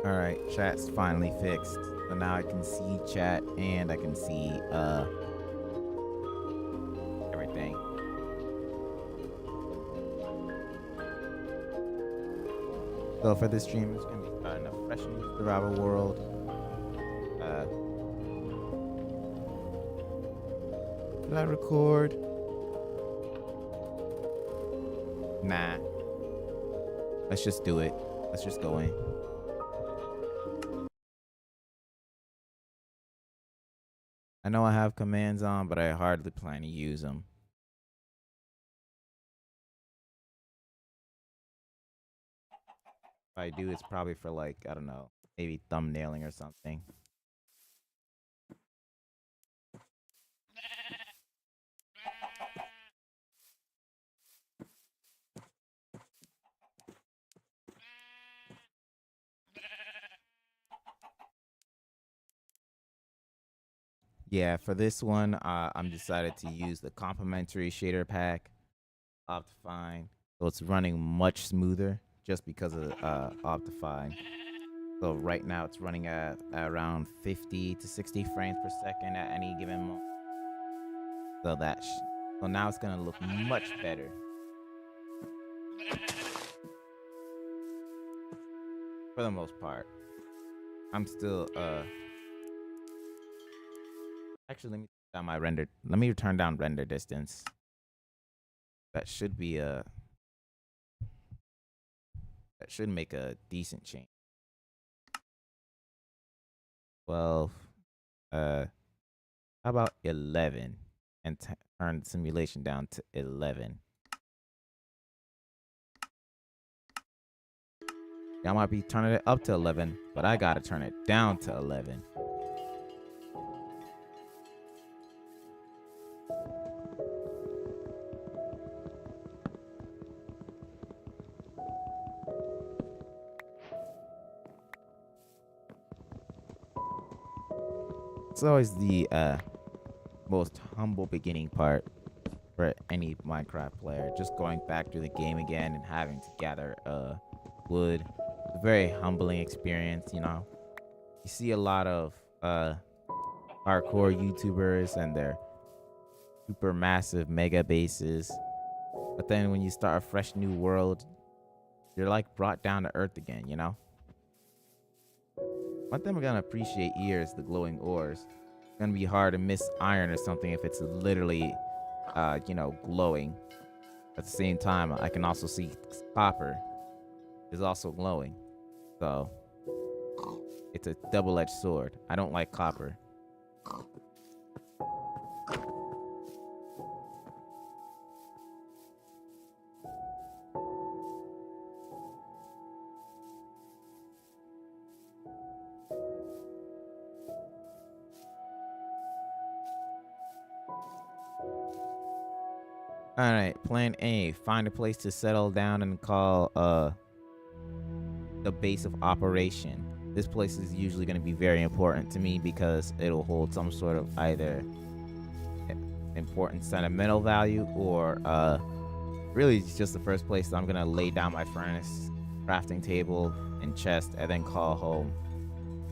Alright, chat's finally fixed. So now I can see chat and I can see everything. So for this stream, it's gonna be starting a fresh new survival world. Did I record? Nah. Let's just do it. Let's just go in. I know I have commands on, but I hardly plan to use them. If I do, it's probably for like, I don't know, maybe thumbnailing or something. Yeah, for this one, I'm decided to use the complementary shader pack, Optifine. So it's running much smoother just because of Optifine. So right now it's running at around 50 to 60 frames per second at any given moment. So so now it's gonna look much better. For the most part. I'm still actually let me turn down render distance. That should be that should make a decent change. 12 how about 11 and turn simulation down to 11. I might be turning it up to 11, but I gotta turn it down to 11. It's always the most humble beginning part for any Minecraft player. Just going back through the game again and having to gather wood, a very humbling experience. You know, you see a lot of hardcore YouTubers and their super massive mega bases, but then when you start a fresh new world, you're like brought down to earth again. You know. One thing I'm gonna appreciate here is the glowing ores. It's gonna be hard to miss iron or something if it's literally, glowing. At the same time, I can also see copper is also glowing. So it's a double-edged sword. I don't like copper. All right, plan A. Find a place to settle down and call the base of operation. This place is usually going to be very important to me because it'll hold some sort of either important sentimental value or really it's just the first place I'm going to lay down my furnace, crafting table, and chest, and then call home.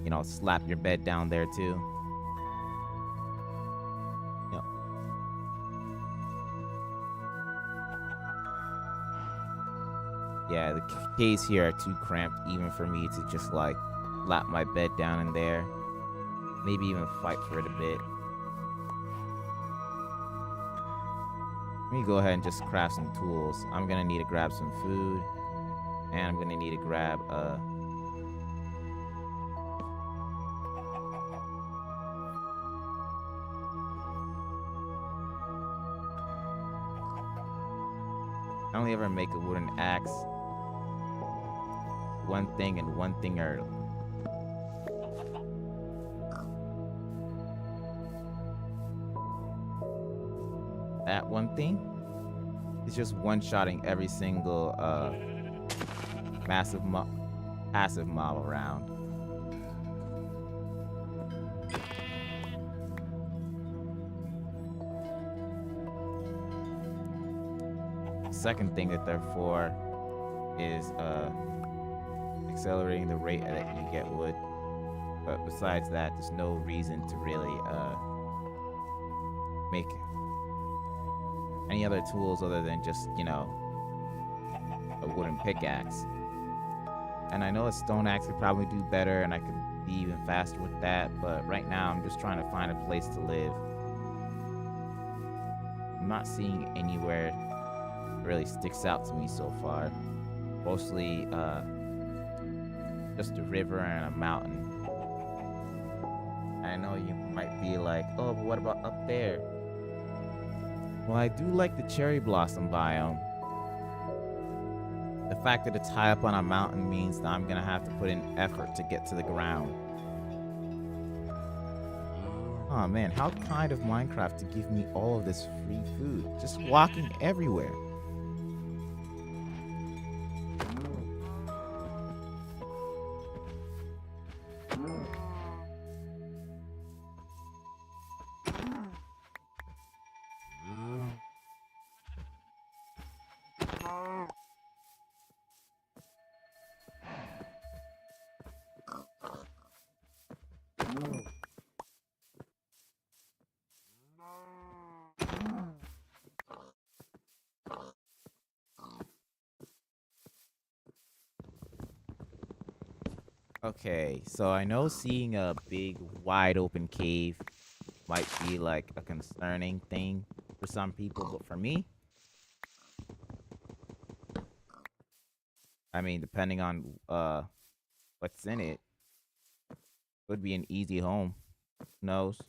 You know, slap your bed down there too. Yep. Yeah, the caves here are too cramped even for me to just like slap my bed down in there. Maybe even fight for it a bit. Let me go ahead and just craft some tools. I'm gonna need to grab some food, and I'm gonna need to grab I only ever make a wooden axe. One thing and one thing are that one thing is just one-shotting every single passive mob around. Second thing that they're for is accelerating the rate that you get wood. But besides that, there's no reason to really make any other tools other than just, you know, a wooden pickaxe. And I know a stone axe could probably do better and I could be even faster with that, but right now I'm just trying to find a place to live. I'm not seeing anywhere that really sticks out to me so far. Mostly just a river and a mountain. I know you might be like, oh, but what about up there? Well, I do like the cherry blossom biome. The fact that it's high up on a mountain means that I'm gonna have to put in effort to get to the ground. Oh man, how kind of Minecraft to give me all of this free food. Just walking everywhere. Okay, so I know seeing a big, wide open cave might be like a concerning thing for some people, but for me, I mean, depending on what's in it, would be an easy home. Who knows?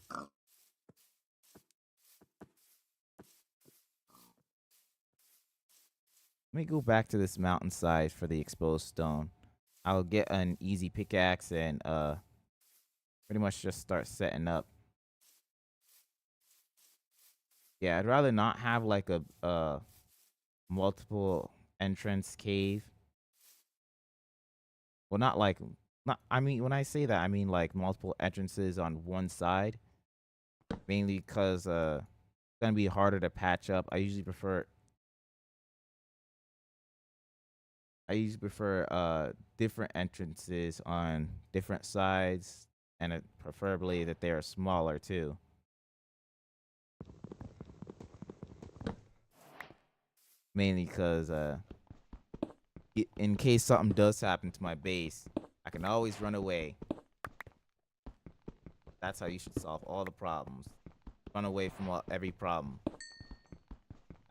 Let me go back to this mountainside for the exposed stone. I'll get an easy pickaxe and pretty much just start setting up. Yeah, I'd rather not have like a multiple entrance cave. Well, not like not I mean when I say that I mean like multiple entrances on one side. Mainly because it's gonna be harder to patch up. I I usually prefer different entrances on different sides, and preferably that they are smaller too. Mainly because in case something does happen to my base, I can always run away. That's how you should solve all the problems. Run away from every problem.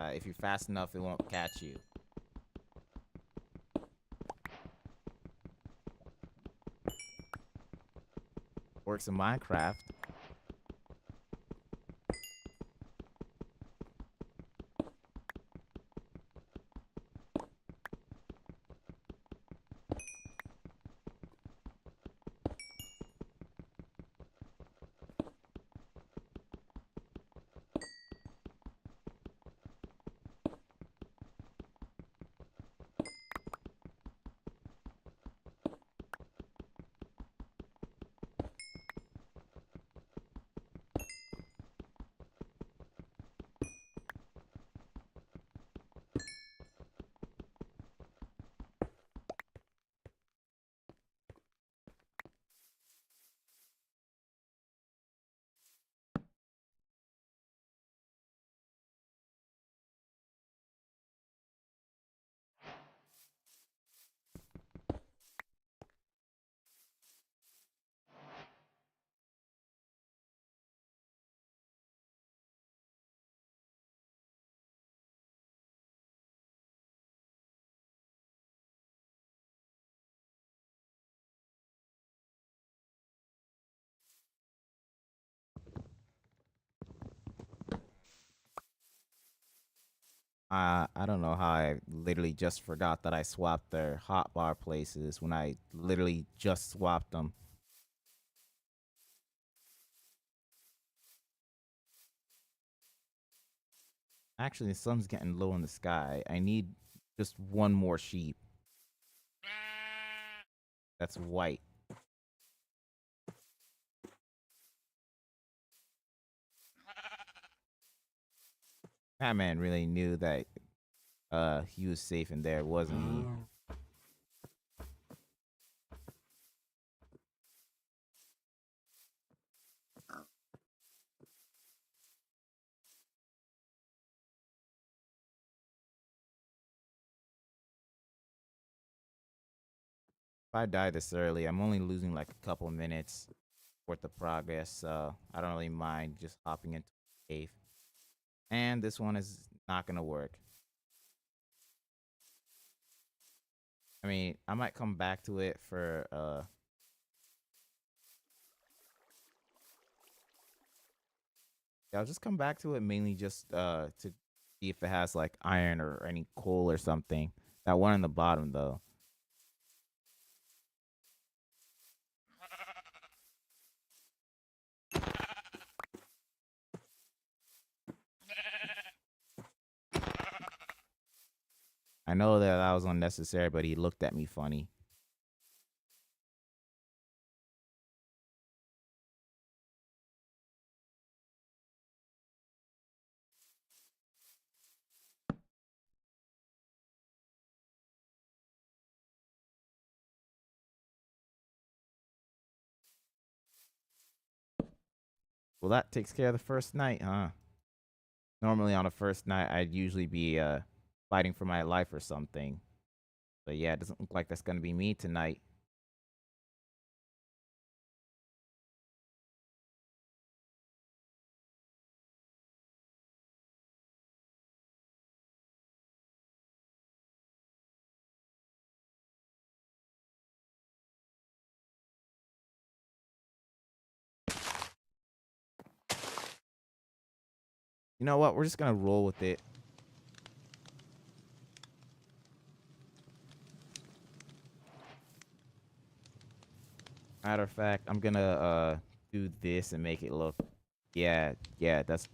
If you're fast enough, it won't catch you. Works in Minecraft. I don't know how I literally just forgot that I swapped their hotbar places when I literally just swapped them. Actually, the sun's getting low in the sky. I need just one more sheep. That's white. That man really knew that he was safe in there, wasn't he? If I die this early, I'm only losing like a couple minutes worth of progress, so I don't really mind just hopping into the cave. And this one is not gonna work. I mean, I might come back to it for yeah, I'll just come back to it mainly just to see if it has like iron or any coal or something. That one on the bottom though. I know that was unnecessary, but he looked at me funny. Well, that takes care of the first night, huh? Normally on the first night, I'd usually be fighting for my life or something. But yeah, it doesn't look like that's gonna be me tonight. You know what? We're just gonna roll with it. Matter of fact, I'm gonna do this and make it look. Yeah, yeah, that's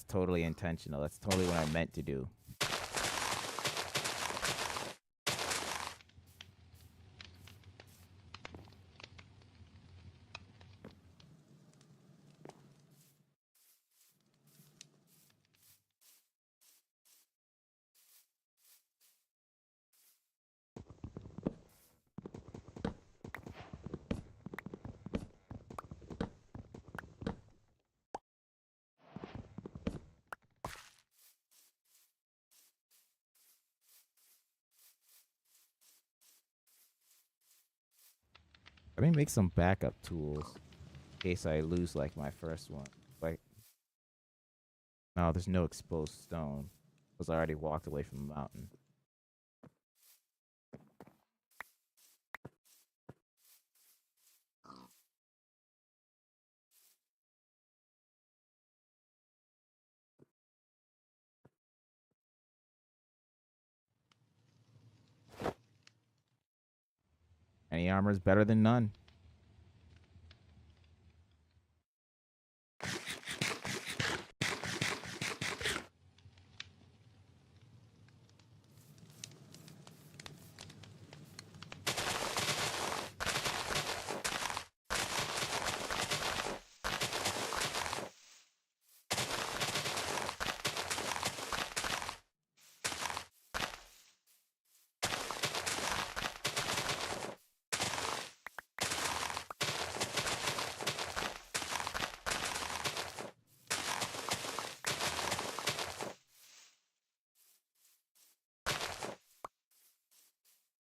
totally intentional. That's totally what I meant to do. Let me make some backup tools in case I lose like my first one. Like, no, there's no exposed stone because I already walked away from the mountain. Any armor is better than none.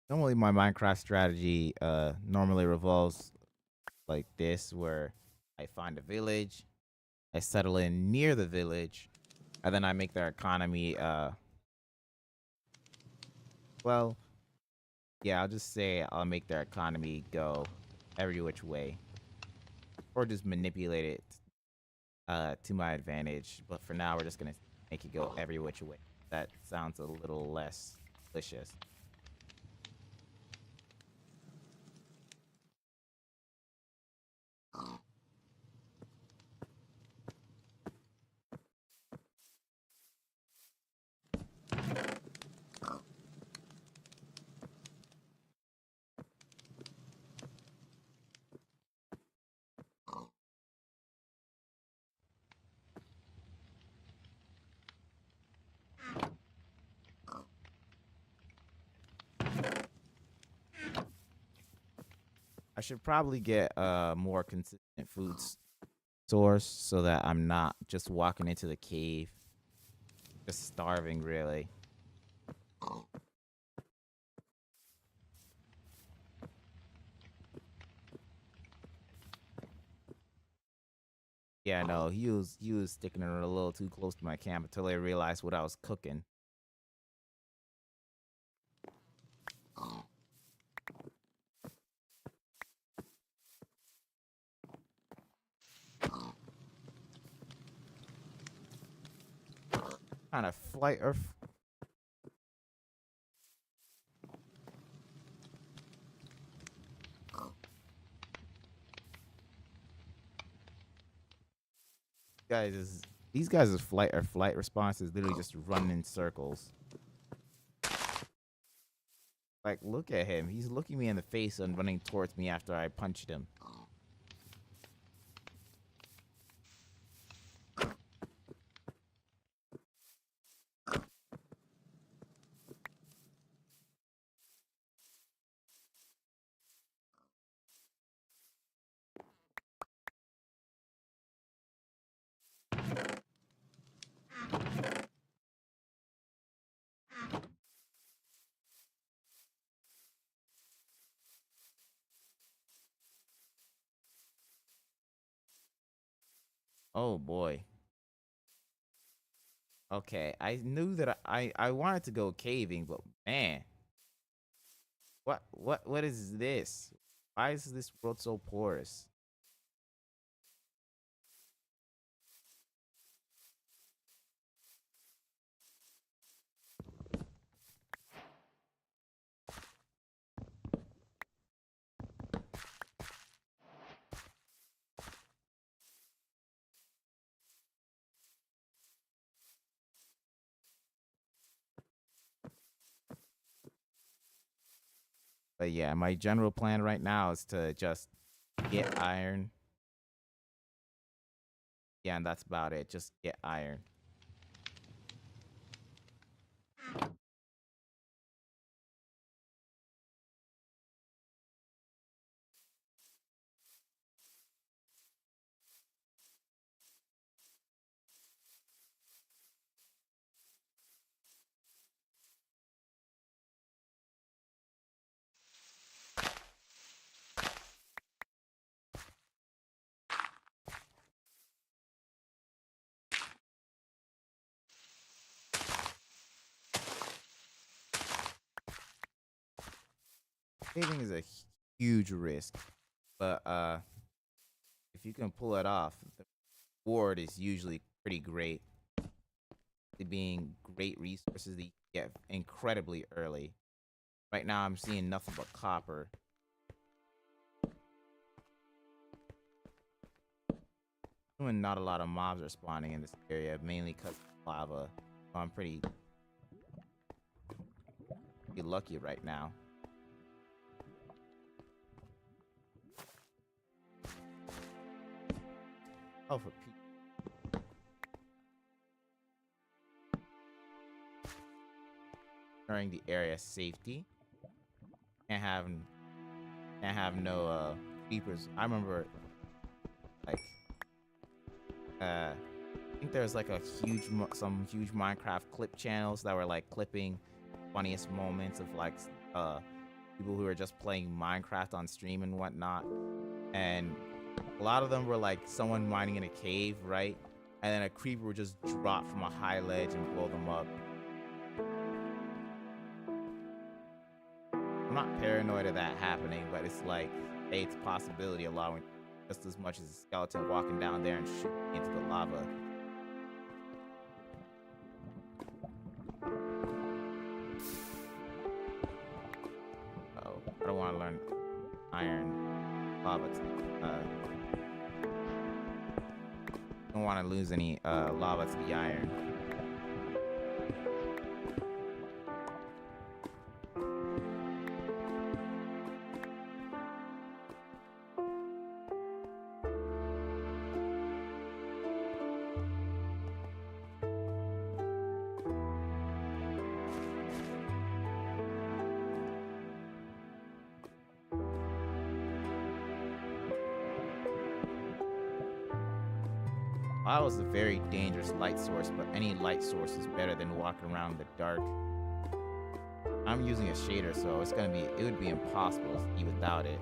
Normally, my Minecraft strategy normally revolves like this, where I find a village, I settle in near the village, and then I make their economy. Well, yeah, I'll just say I'll make their economy go every which way, or just manipulate it to my advantage. But for now, we're just gonna make it go every which way. That sounds a little less delicious. I should probably get a more consistent food source so that I'm not just walking into the cave, just starving, really. Yeah, no, he was sticking it a little too close to my camp until I realized what I was cooking. Kind of flight or guys is these guys' flight response is literally just running in circles. Like, look at him. He's looking me in the face and running towards me after I punched him. Oh boy. Okay, I knew that I wanted to go caving, but man, what is this? Why is this world so porous? But yeah, my general plan right now is to just get iron. Yeah, and that's about it. Just get iron. Caving is a huge risk, but if you can pull it off, the reward is usually pretty great. It being great resources that you get incredibly early. Right now, I'm seeing nothing but copper. And not a lot of mobs are spawning in this area, mainly because of lava. So I'm pretty lucky right now. Oh, for during the area safety, can't have no creepers. I remember like I think there's like some huge Minecraft clip channels that were like clipping funniest moments of like people who are just playing Minecraft on stream and whatnot, and a lot of them were like someone mining in a cave, right? And then a creeper would just drop from a high ledge and blow them up. I'm not paranoid of that happening, but it's like, hey, it's a possibility, allowing just as much as a skeleton walking down there and shooting into the lava. Oh, I don't want to learn iron lava. Don't want to lose any lava to the iron. Lava is a very dangerous light source, but any light source is better than walking around in the dark. I'm using a shader, so it would be impossible to see without it.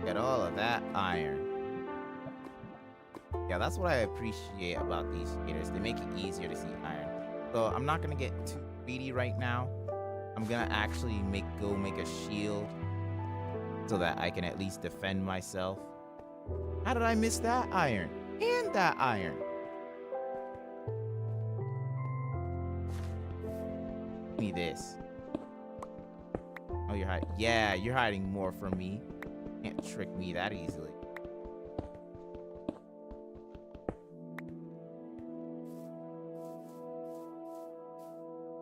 Get all of that iron. Yeah, that's what I appreciate about these shaders. They make it easier to see iron. So I'm not gonna get too greedy right now. I'm gonna actually go make a shield so that I can at least defend myself. How did I miss that iron? And that iron. Give me this. Oh, you're hiding. Yeah, you're hiding more from me. Can't trick me that easily.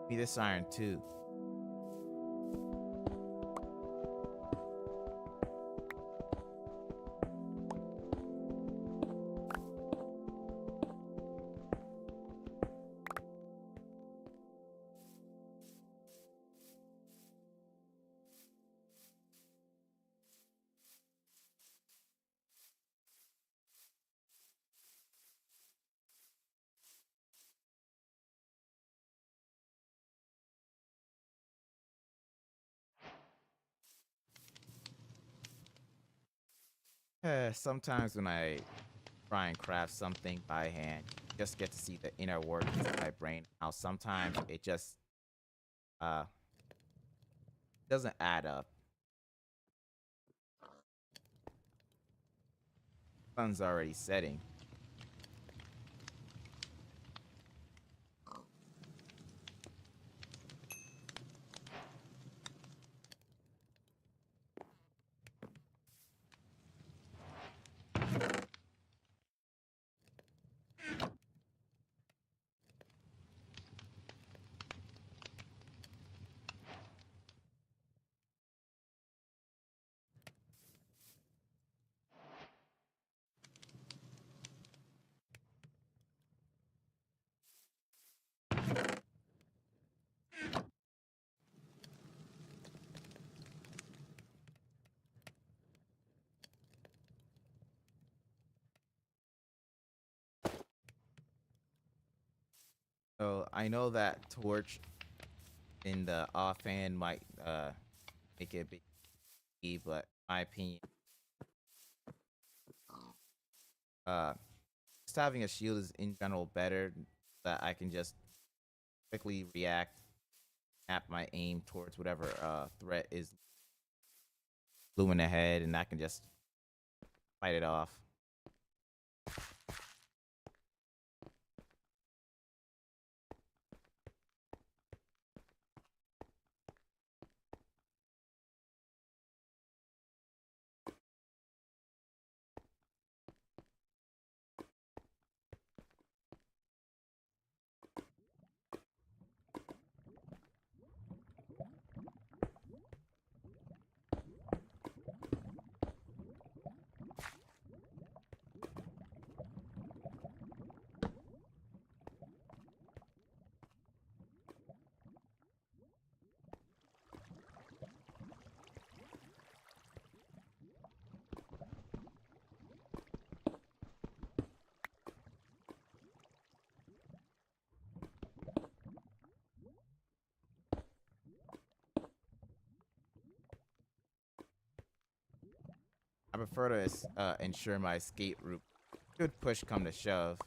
Give me this iron too. Sometimes when I try and craft something by hand, you just get to see the inner workings of my brain. How sometimes it just uh doesn't add up. Sun's already setting. So I know that torch in the offhand might make it a bit easy, but my opinion. Uh, just having a shield is in general better. That I can just quickly react, map my aim towards whatever threat is looming ahead, and I can just fight it off. I prefer to ensure my escape route should push come to shove.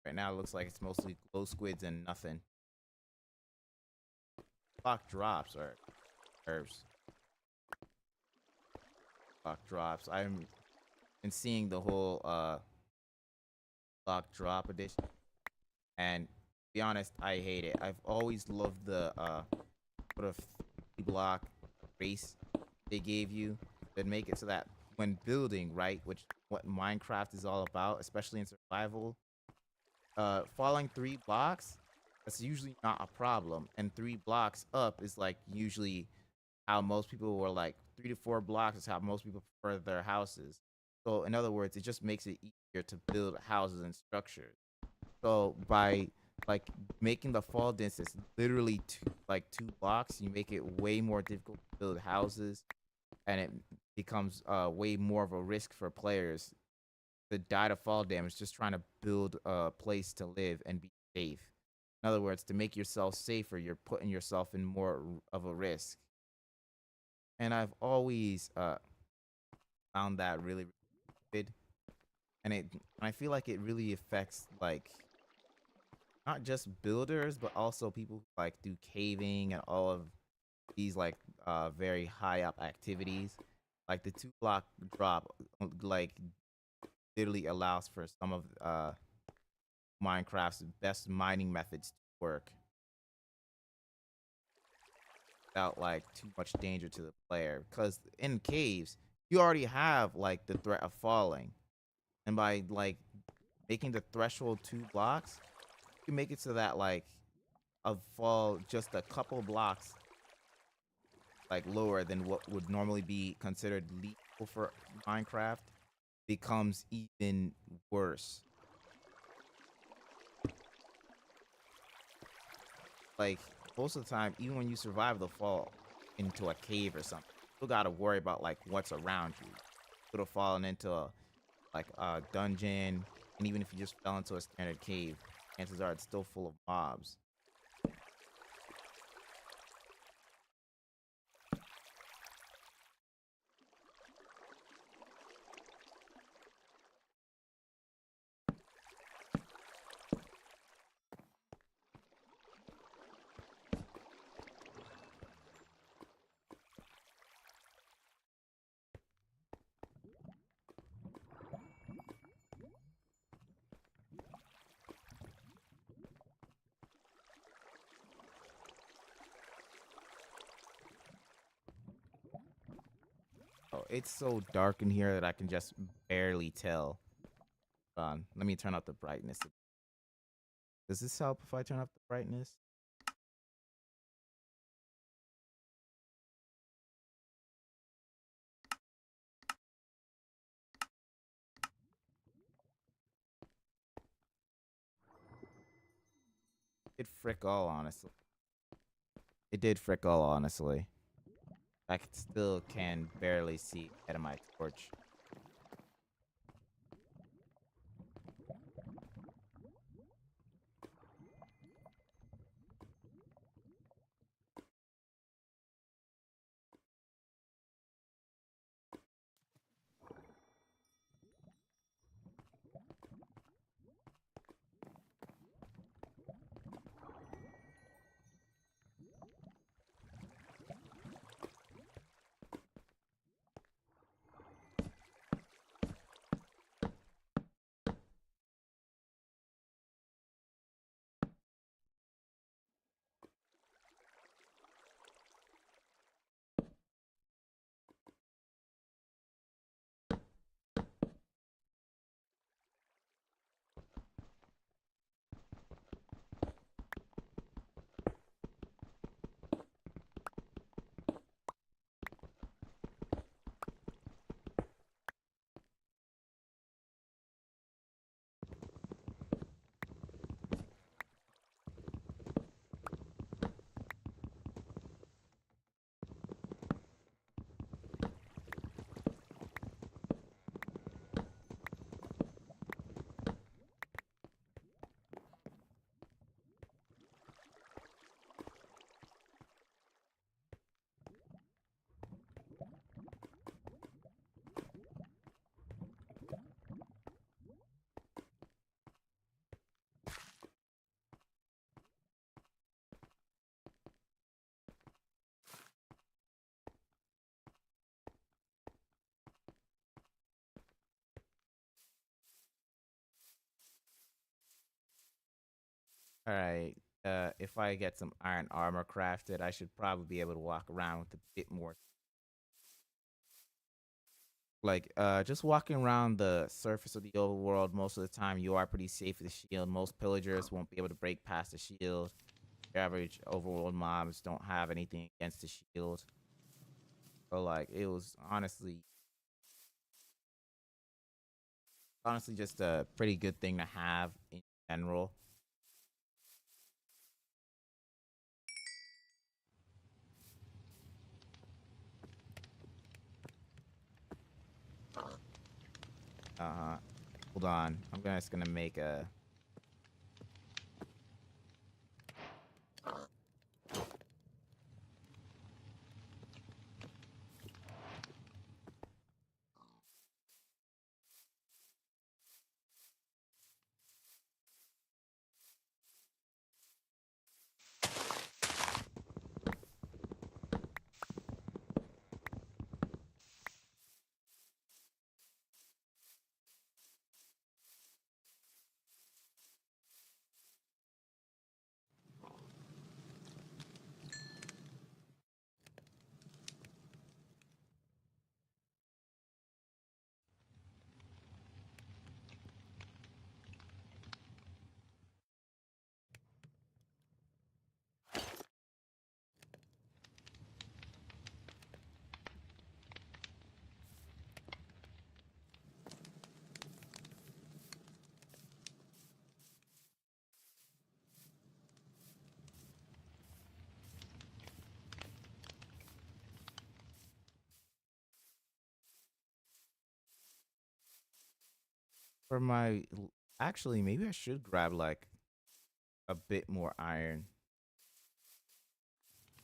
Right now, it looks like it's mostly glow squids and nothing. Block drops or herbs. Block drops. I'm been seeing the whole block drop edition, and to be honest, I hate it. I've always loved the sort of block race they gave you that make it so that when building, right, which what Minecraft is all about, especially in survival, falling 3 blocks, that's usually not a problem. And 3 blocks up is like usually how most people were like 3 to 4 blocks is how most people prefer their houses. So in other words, it just makes it easier to build houses and structures. So by like making the fall distance literally 2 blocks, you make it way more difficult to build houses, and it becomes way more of a risk for players to die to fall damage just trying to build a place to live and be safe. In other words, to make yourself safer, you're putting yourself in more of a risk. And I've always found that really, really good. And I feel like it really affects like not just builders, but also people who like do caving and all of these like very high up activities. Like the 2 block drop, like literally allows for some of Minecraft's best mining methods to work without like too much danger to the player. Because in caves, you already have like the threat of falling, and by like making the threshold 2 blocks, you make it so that like a fall just a couple blocks like lower than what would normally be considered lethal for Minecraft becomes even worse. Like most of the time, even when you survive the fall into a cave or something, you still gotta worry about like what's around you. You could have fallen into like a dungeon, and even if you just fell into a standard cave, chances are it's still full of mobs. Oh, it's so dark in here that I can just barely tell. Hold on, let me turn up the brightness. Does this help if I turn up the brightness? It frick all, honestly. It did frick all, honestly. I still can barely see out of my torch. All right. If I get some iron armor crafted, I should probably be able to walk around with a bit more. Like, just walking around the surface of the overworld, most of the time you are pretty safe with the shield. Most pillagers won't be able to break past the shield. The average overworld mobs don't have anything against the shield. So, like, it was honestly just a pretty good thing to have in general. Uh, hold on. Just gonna make a. For my. Actually, maybe I should grab, like, a bit more iron.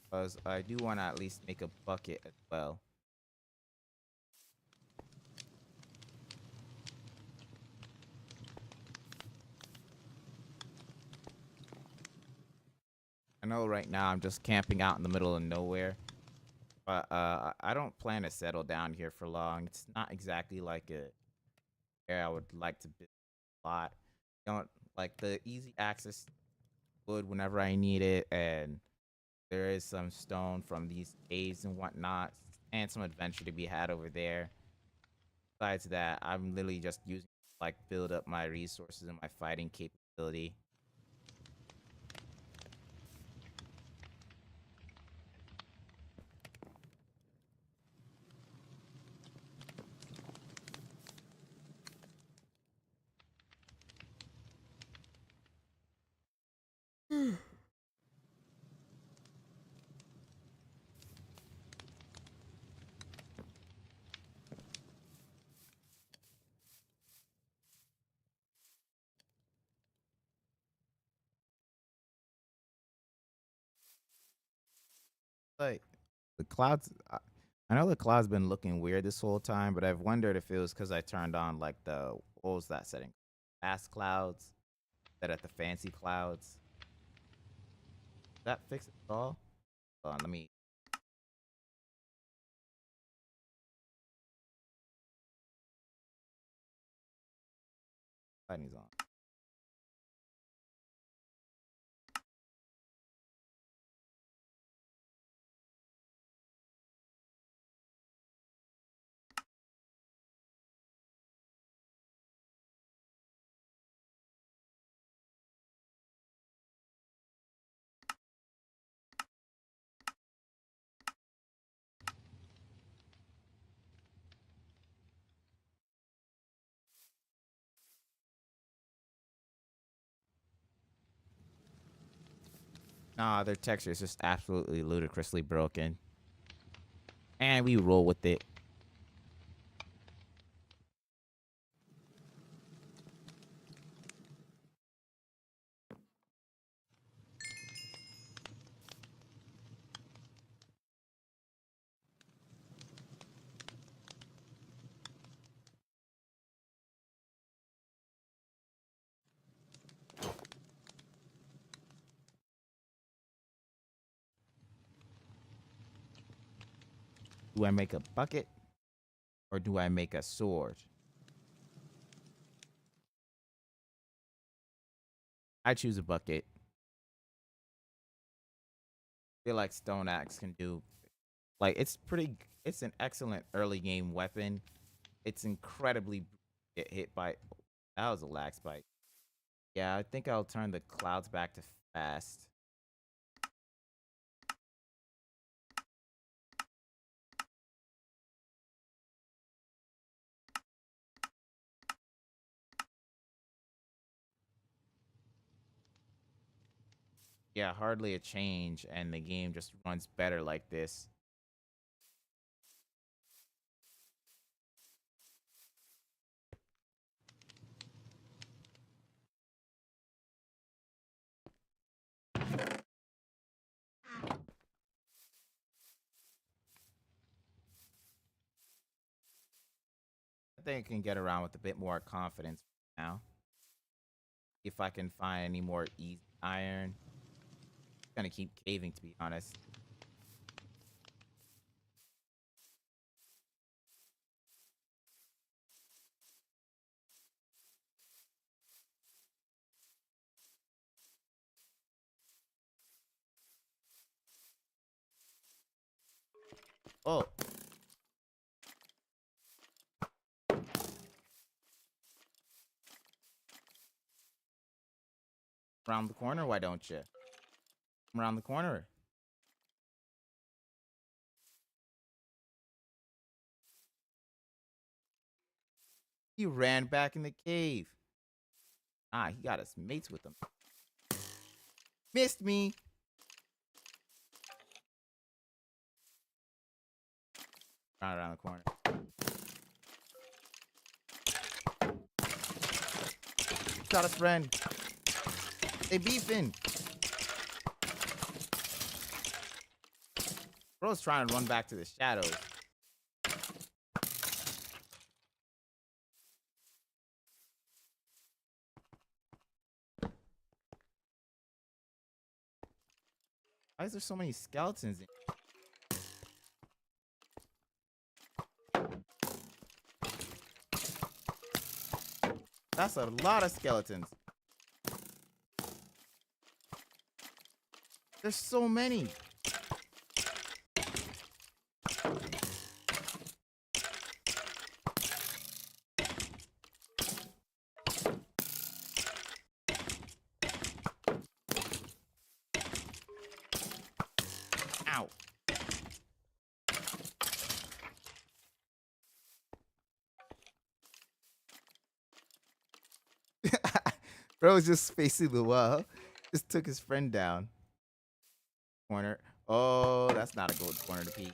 Because I do want to at least make a bucket as well. I know right now I'm just camping out in the middle of nowhere. But I don't plan to settle down here for long. It's not exactly like a area I would like to build a lot. Don't like the easy access wood whenever I need it, and there is some stone from these caves and whatnot, and some adventure to be had over there. Besides that, I'm literally just using like build up my resources and my fighting capability. Like the clouds. I know the clouds been looking weird this whole time, but I've wondered if it was because I turned on like the what was that setting? Fast clouds instead of the fancy clouds. That fix it all? Hold on, let me. Lighting's on. Nah, their texture is just absolutely ludicrously broken, and we roll with it. Do I make a bucket or do I make a sword? I choose a bucket. I feel like stone axe can do like it's pretty. It's an excellent early game weapon. It's incredibly get hit by. That was a lag spike. Yeah, I think I'll turn the clouds back to fast. Yeah, hardly a change, and the game just runs better like this. I think I can get around with a bit more confidence now. If I can find any more easy iron, I'm gonna keep caving to be honest. Oh, around the corner, why don't you? Around the corner. He ran back in the cave. Ah, he got his mates with him. Missed me. Around the corner. Shot his friend. They beefing. Bro's trying to run back to the shadows. Why is there so many skeletons? That's a lot of skeletons. There's so many. Ow. Bro was just facing the wall. Just took his friend down. Corner. Oh, that's not a good corner to peek.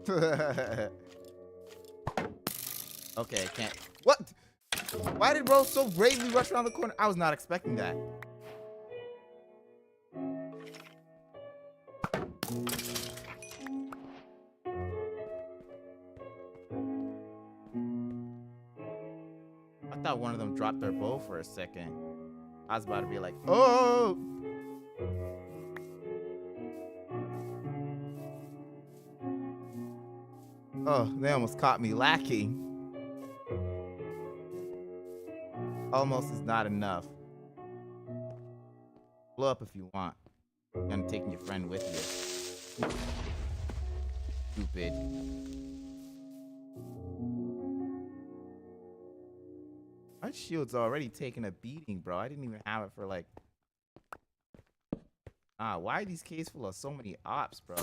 Okay, I can't. What? Why did Rose so bravely rush around the corner? I was not expecting that. I thought one of them dropped their bow for a second. I was about to be like, oh! Oh, they almost caught me lacking. Almost is not enough. Blow up if you want. And taking your friend with you. Stupid. My shield's already taking a beating, bro. I didn't even have it for like... why are these caves full of so many ops, bro?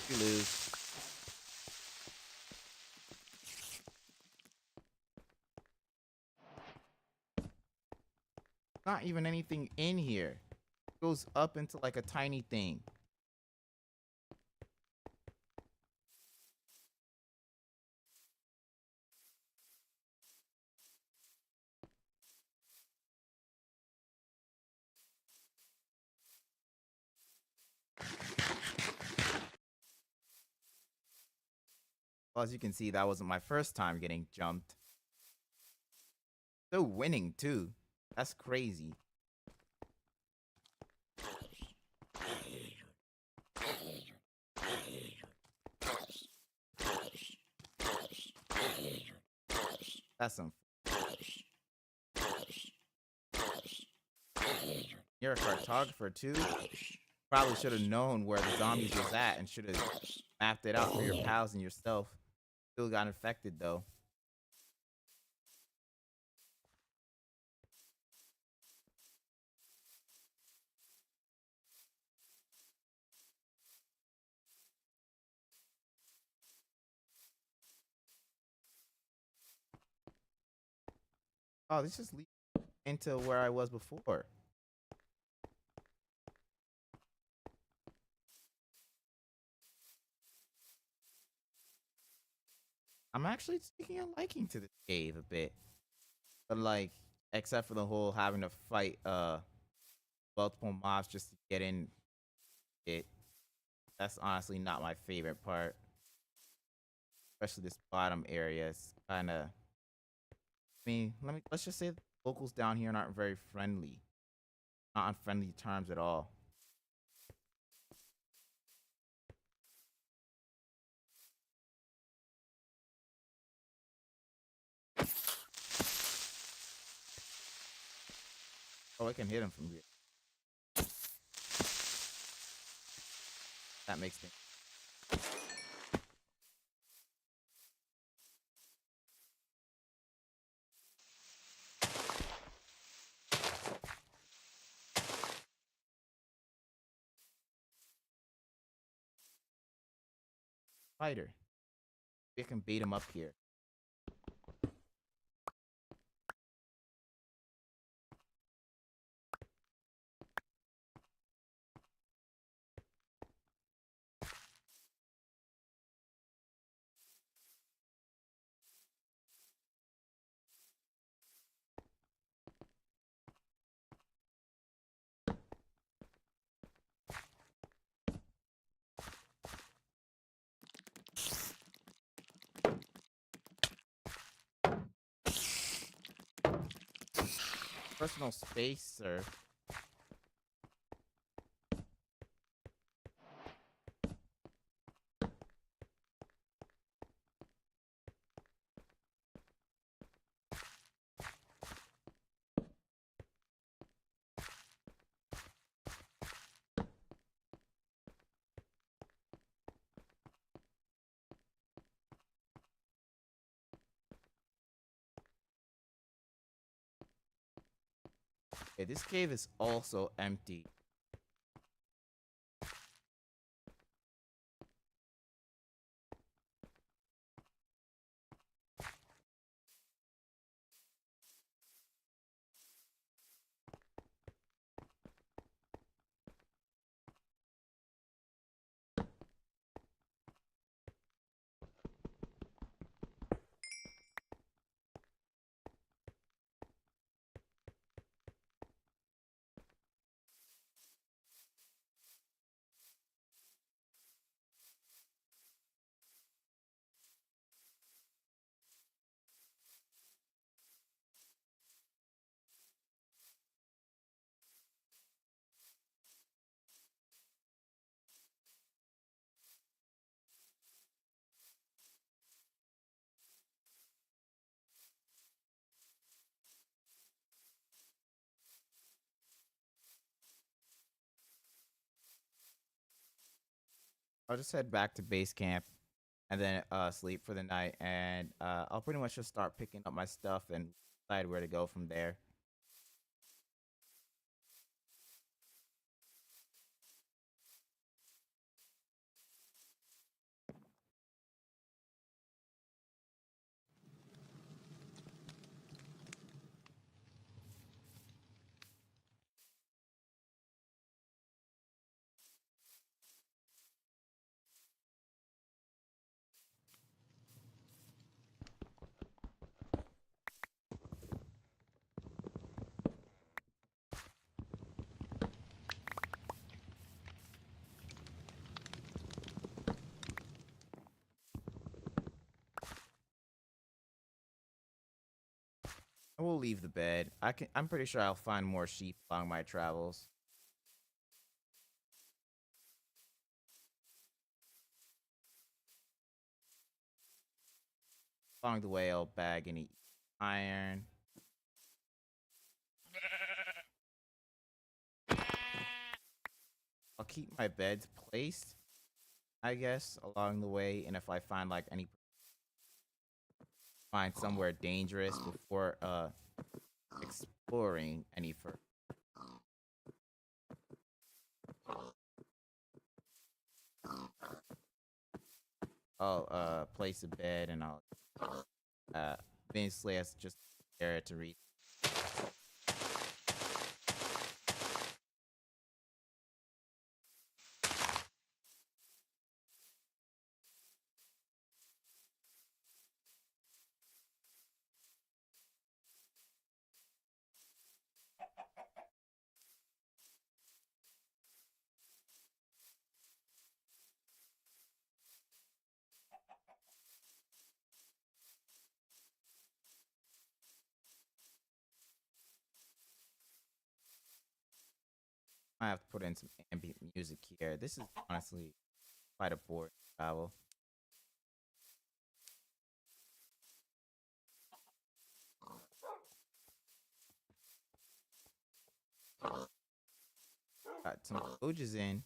You lose. Not even anything in here. It goes up into like a tiny thing. Well, as you can see, that wasn't my first time getting jumped. Still winning, too. That's crazy. That's some... You're a cartographer, too? Probably should have known where the zombies was at and should have mapped it out for your pals and yourself. Still got infected, though. Oh, this just leads into where I was before. I'm actually taking a liking to this cave a bit. But like, except for the whole having to fight multiple mobs just to get in it. That's honestly not my favorite part. Especially this bottom area. It's kinda, I mean, let's just say the locals down here aren't very friendly. Not on friendly terms at all. Oh, I can hit him from here. That makes me... Fighter. We can beat him up here. Personal space, sir. Okay, this cave is also empty. I'll just head back to base camp and then sleep for the night, and I'll pretty much just start picking up my stuff and decide where to go from there. I will leave the bed. I'm pretty sure I'll find more sheep along my travels. Along the way, I'll bag any iron. I'll keep my beds placed, I guess, along the way. And if I find like find somewhere dangerous before exploring any further, I'll place a bed and I'll eventually as just there to read. I have to put in some ambient music here. This is honestly quite a boring travel. Got some coaches in.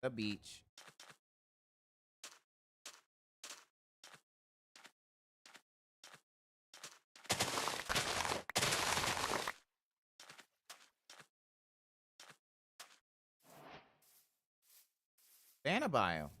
The beach. Banabile.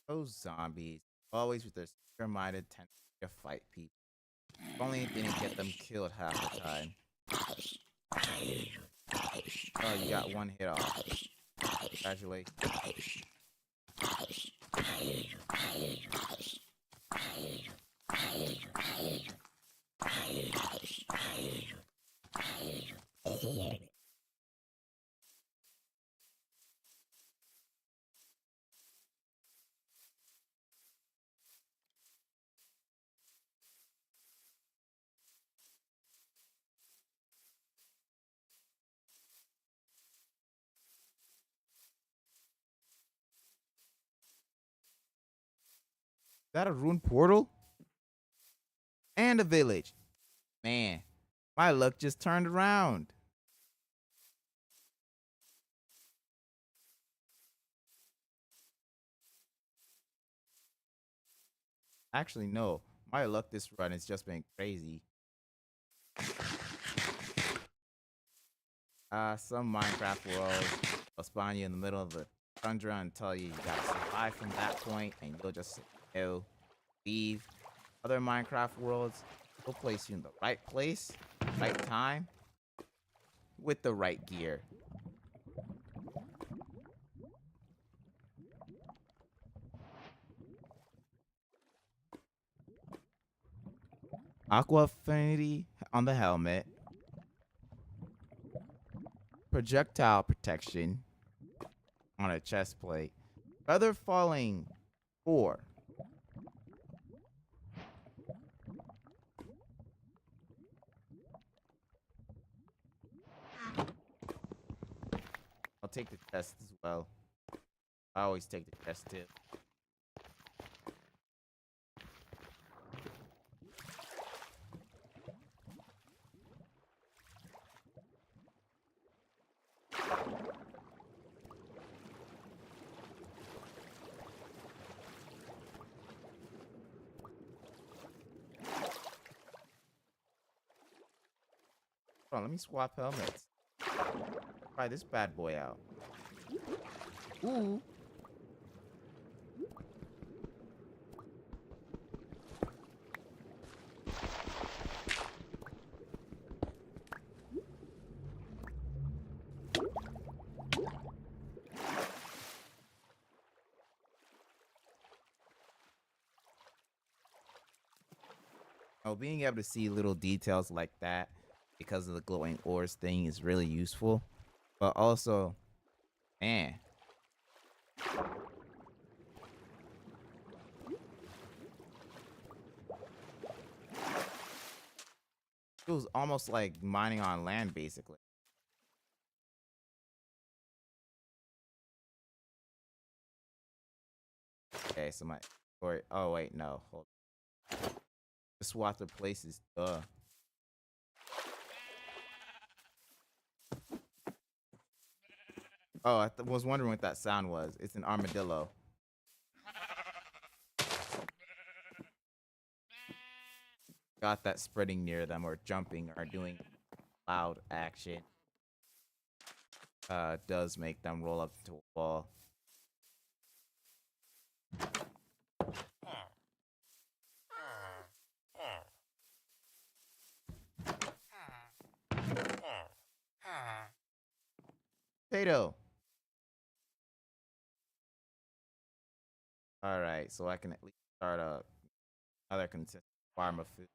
Those zombies. Always with their single-minded tendency to fight people. If only it didn't get them killed half the time. Oh, you got one hit off. Congratulations. that a ruined portal? And a village. Man, my luck just turned around. Actually, no. My luck this run has just been crazy. Some Minecraft worlds will spawn you in the middle of the tundra and tell you gotta survive from that point, and you'll just leave. Other Minecraft worlds will place you in the right place, right time, with the right gear. Aqua affinity on the helmet, projectile protection on a chest plate, feather falling 4. I'll take the chest as well. I always take the chest too. Hold on, let me swap helmets. Try this bad boy out. Ooh. Oh, being able to see little details like that because of the glowing ores thing is really useful. But also, man, it was almost like mining on land, basically. Okay, so my or oh wait, no, hold on. Swap the places. Oh, I was wondering what that sound was. It's an armadillo. Got that spreading near them or jumping or doing loud action. Does make them roll up into a ball. Potato. All right, so I can at least start another consistent farm of food.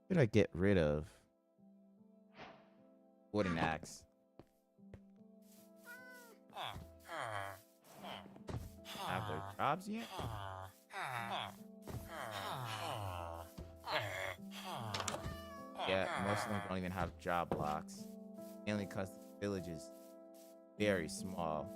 What did I get rid of? Wooden axe. Have their jobs yet? Yeah, most of them don't even have job blocks. Mainly because the village is very small.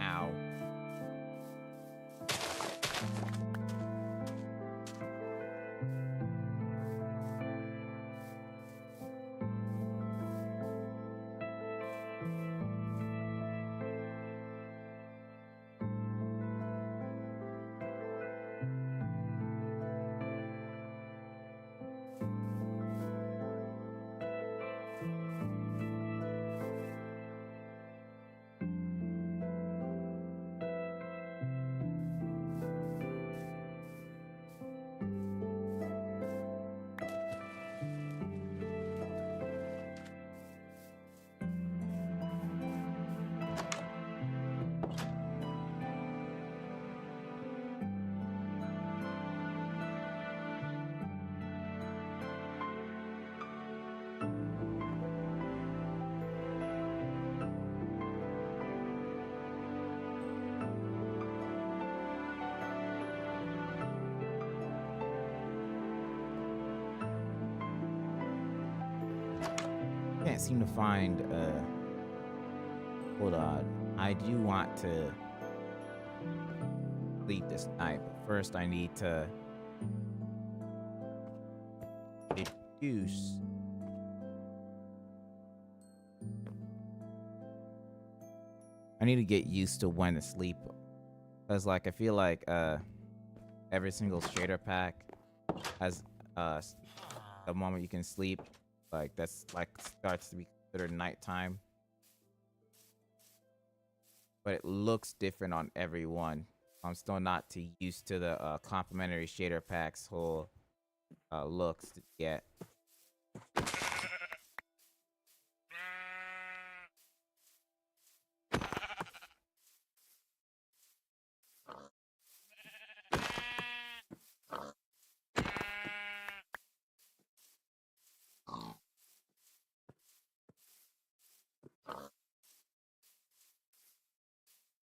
Ow. Can't seem to find hold on. I do want to sleep this night, but first I need to deduce. I need to get used to when to sleep. Cause like I feel like every single shader pack has the moment you can sleep. Like that's like starts to be considered nighttime. But it looks different on every one. I'm still not too used to the complementary shader packs whole looks yet.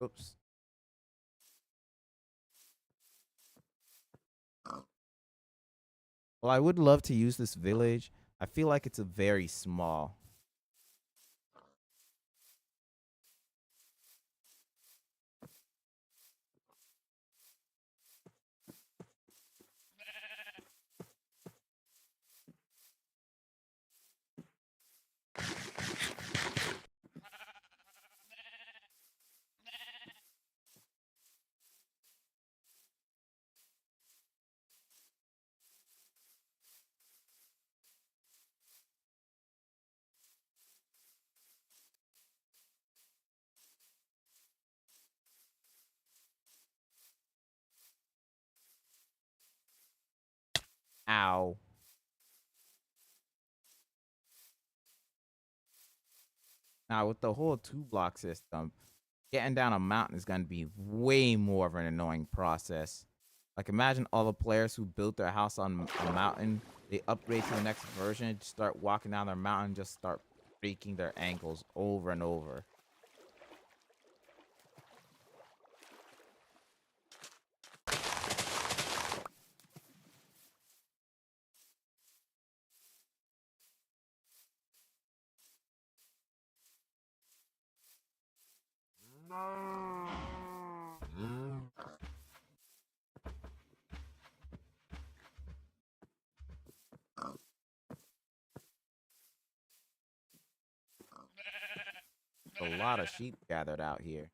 Oops. Well, I would love to use this village. I feel like it's a very small. Ow. Now with the whole 2 block system, getting down a mountain is going to be way more of an annoying process. Like imagine all the players who built their house on a mountain, they upgrade to the next version, start walking down their mountain, just start breaking their ankles over and over. A lot of sheep gathered out here.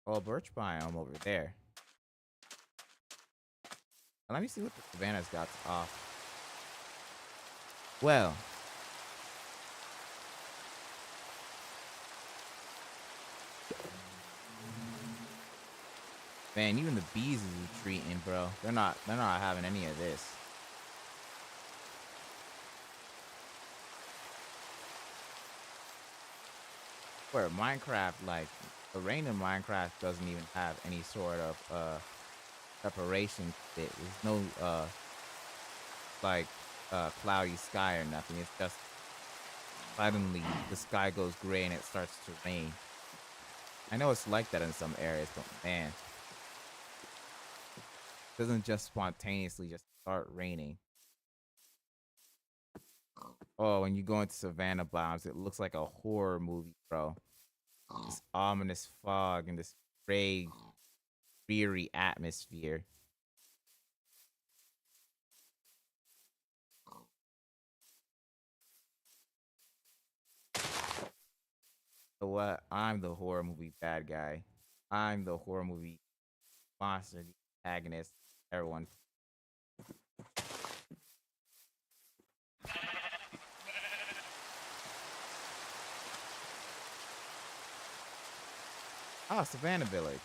Oh, birch biome over there. Let me see what the savannah's got to offer. Well, man, even the bees is retreating, bro. They're not having any of this. Where Minecraft, like the rain in Minecraft doesn't even have any sort of preparation fit. There's no like cloudy sky or nothing. It's just suddenly the sky goes gray and it starts to rain. I know it's like that in some areas, but man, it doesn't just spontaneously just start raining. Oh, when you go into savannah biomes, it looks like a horror movie, bro. This ominous fog and this gray dreary atmosphere. So what? I'm the horror movie bad guy. I'm the horror movie monster, the antagonist. Everyone. Oh, Savannah Village.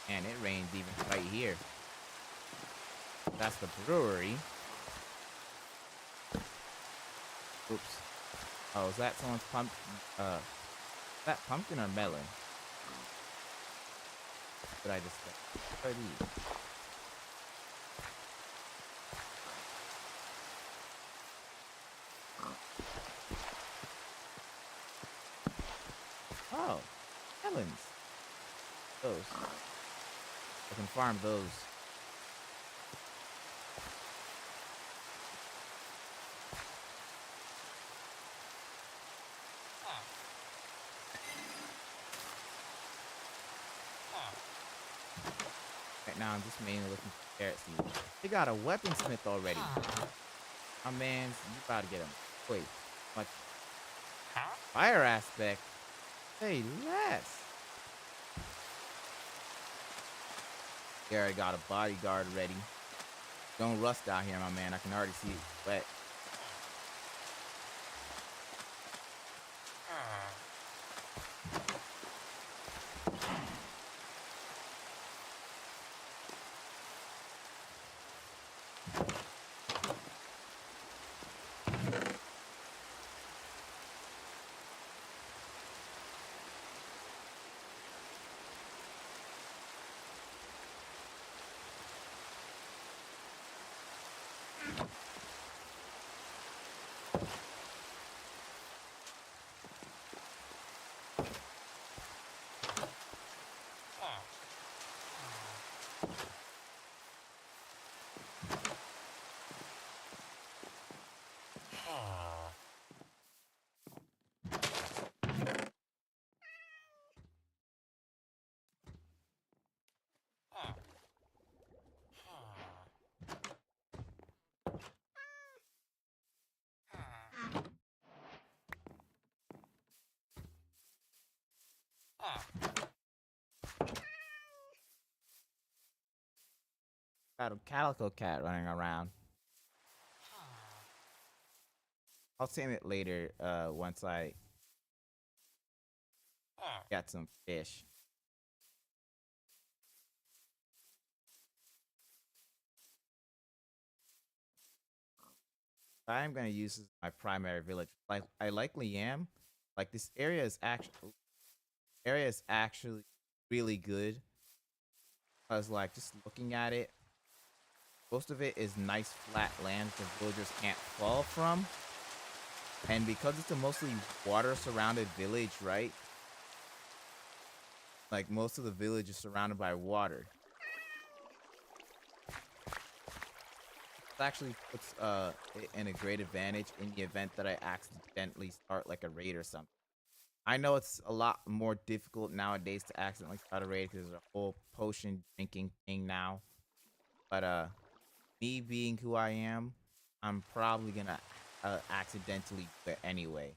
And it rains even right here. That's the brewery. Oops. Oh, is that someone's pumpkin? Is that pumpkin or melon? What did I just say? What are these? Oh, melons. Those. I can farm those. Right now, I'm just mainly looking for carrot seeds. They got a weaponsmith already. My man's, you about to get him. Wait, much fire aspect. Hey, less. They already got a bodyguard ready. Don't rust out here, my man. I can already see it wet. Got a calico cat running around. I'll tame it later, once I got some fish. I'm gonna use this as my primary village. Like I likely am. Like this area is actually really good. Cause like just looking at it, most of it is nice flat land the villagers can't fall from. And because it's a mostly water surrounded village, right? Like most of the village is surrounded by water. It actually puts it in a great advantage in the event that I accidentally start like a raid or something. I know it's a lot more difficult nowadays to accidentally start a raid because there's a whole potion drinking thing now. But me being who I am, I'm probably gonna accidentally do it anyway.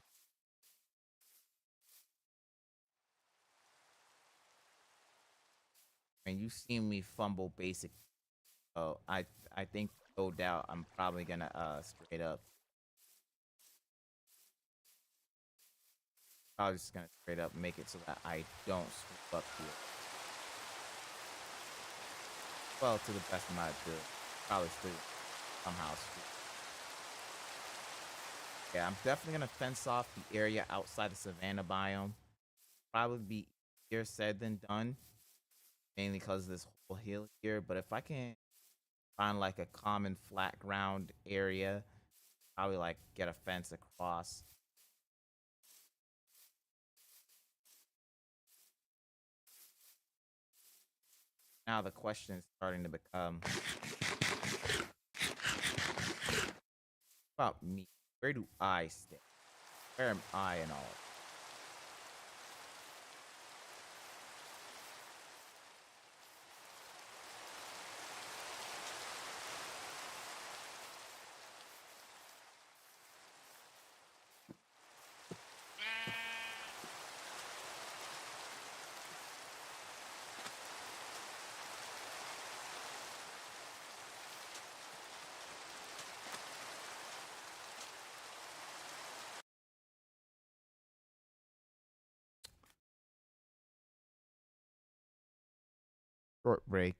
And you seen me fumble basic, so I think no doubt I'm probably gonna straight up. I was just gonna straight up make it so that I don't swoop up here. Well, to the best of my ability, probably still somehow swoop. Yeah, I'm definitely gonna fence off the area outside the savannah biome. Probably be easier said than done. mainly because of this whole hill here. But if I can find like a common flat ground area, probably like get a fence across. Now the question is starting to become about me. Where do I stay? Where am I in all? Short break.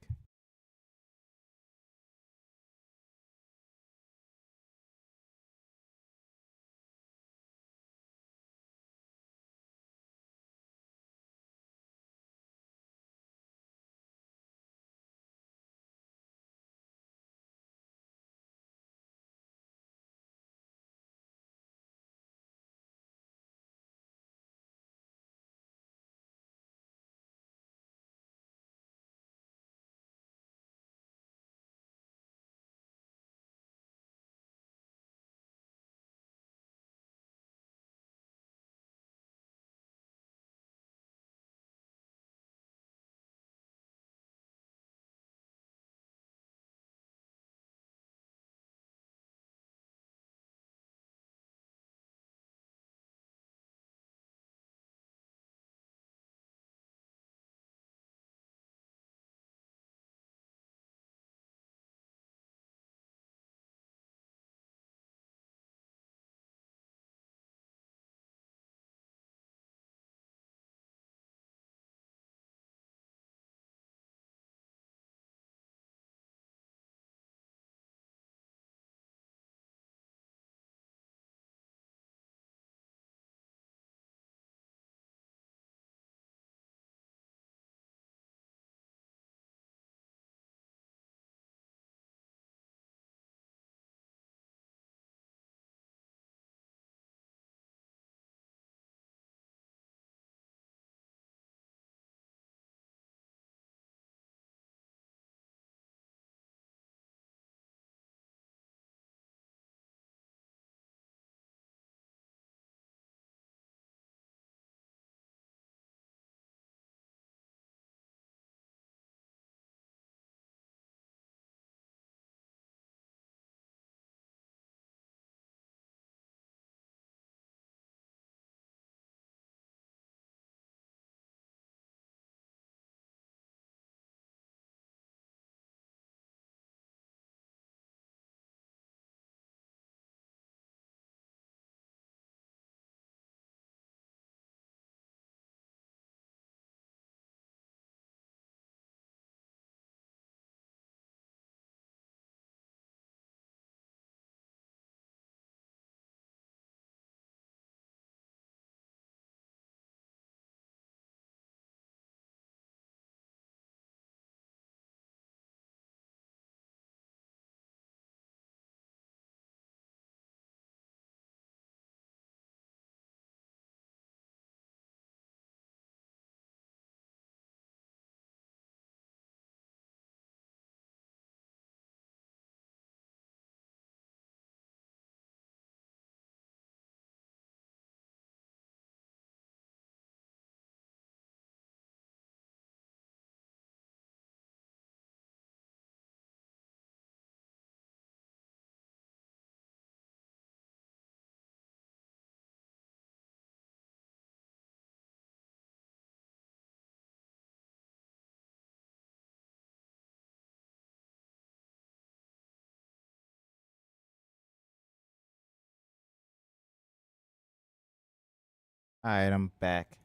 All right, I'm back.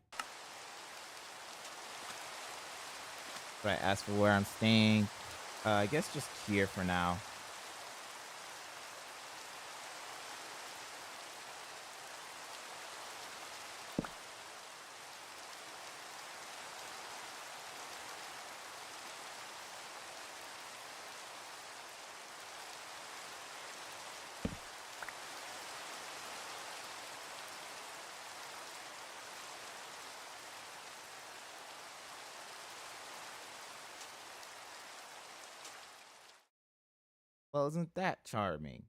Right, as for where I'm staying, I guess just here for now. Well, isn't that charming?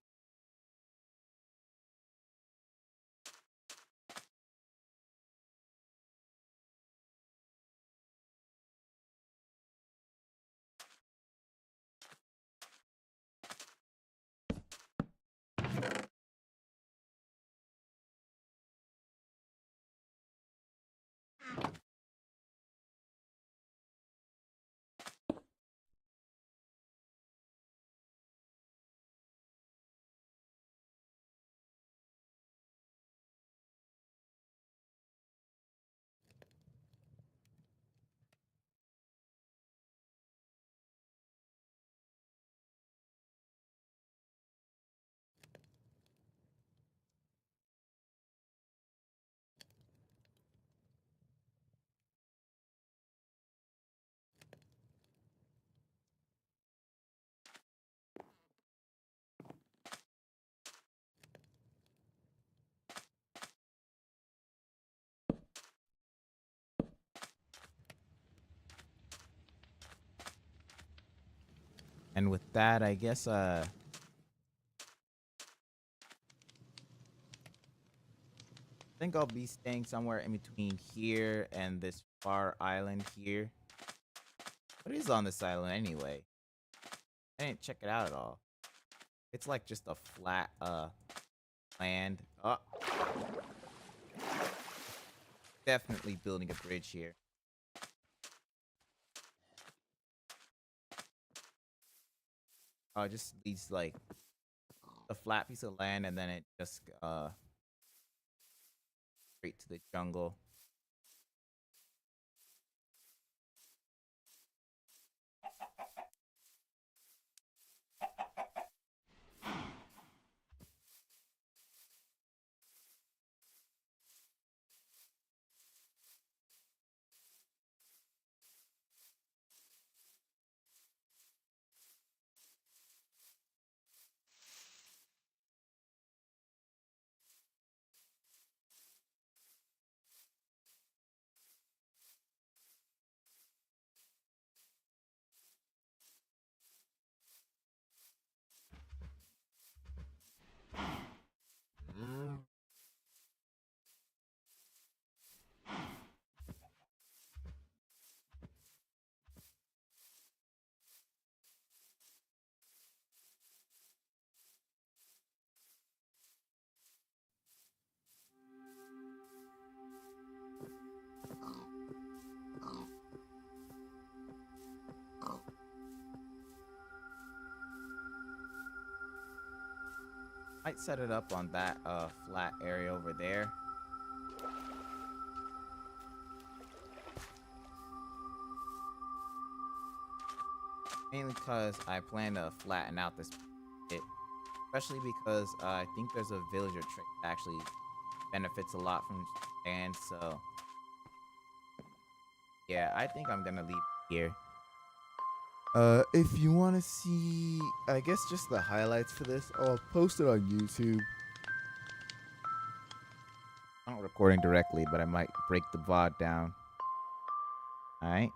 And with that, I guess I think I'll be staying somewhere in between here and this far island here. What is on this island anyway? I didn't check it out at all. It's like just a flat land. Oh, definitely building a bridge here. Oh, it just leads like a flat piece of land and then it just straight to the jungle. Might set it up on that flat area over there. Mainly because I plan to flatten out this bit. Especially because I think there's a villager trick that actually benefits a lot from sand. So yeah, I think I'm gonna leave it here. If you want to see, I guess just the highlights for this, I'll post it on YouTube. I'm not recording directly, but I might break the VOD down. All right.